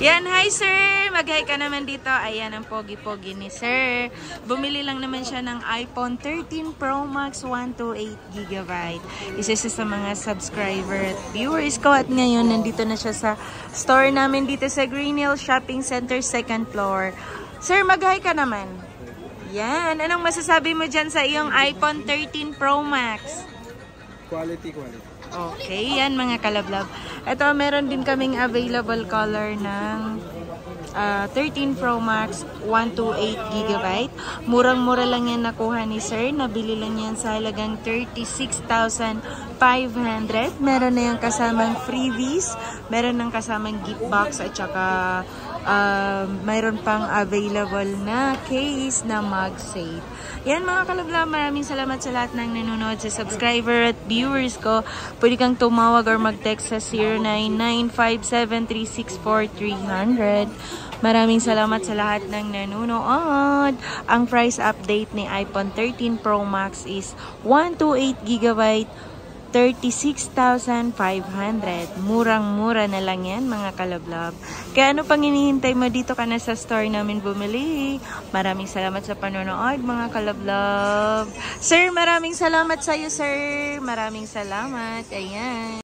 Yan, hi sir! Mag-hi ka naman dito. Ayan ang pogi-pogi ni sir. Bumili lang naman siya ng iPhone 13 Pro Max 128GB. Isa siya sa mga subscriber at viewers ko. At ngayon, nandito na siya sa store namin dito sa Green Hill Shopping Center, 2nd floor. Sir, mag-hi ka naman. Yan. Anong masasabi mo dyan sa iyong iPhone 13 Pro Max? Quality. Okay, yan mga kalablab. Ito, meron din kaming available color ng 13 Pro Max 128GB. Murang-mura lang yan nakuha ni sir. Nabili lang yan sa halagang 36,500. Meron na yung kasamang freebies. Meron ng kasamang gift box at saka mayroon pang available na case na MagSafe. Yan mga kalabla, maraming salamat sa lahat ng nanonood, sa subscriber at viewers ko. Pwede kang tumawag or mag-text sa 09957364 Maraming salamat sa lahat ng nanonood. Ang price update ni iPhone 13 Pro Max is 128GB, 36,500. Murang-mura na lang yan mga kalablab. Kaya ano pang hinihintay mo, dito ka na sa store namin bumili. Maraming salamat sa panonood mga kalablab. Sir, maraming salamat sa iyo sir. Maraming salamat. Ayan.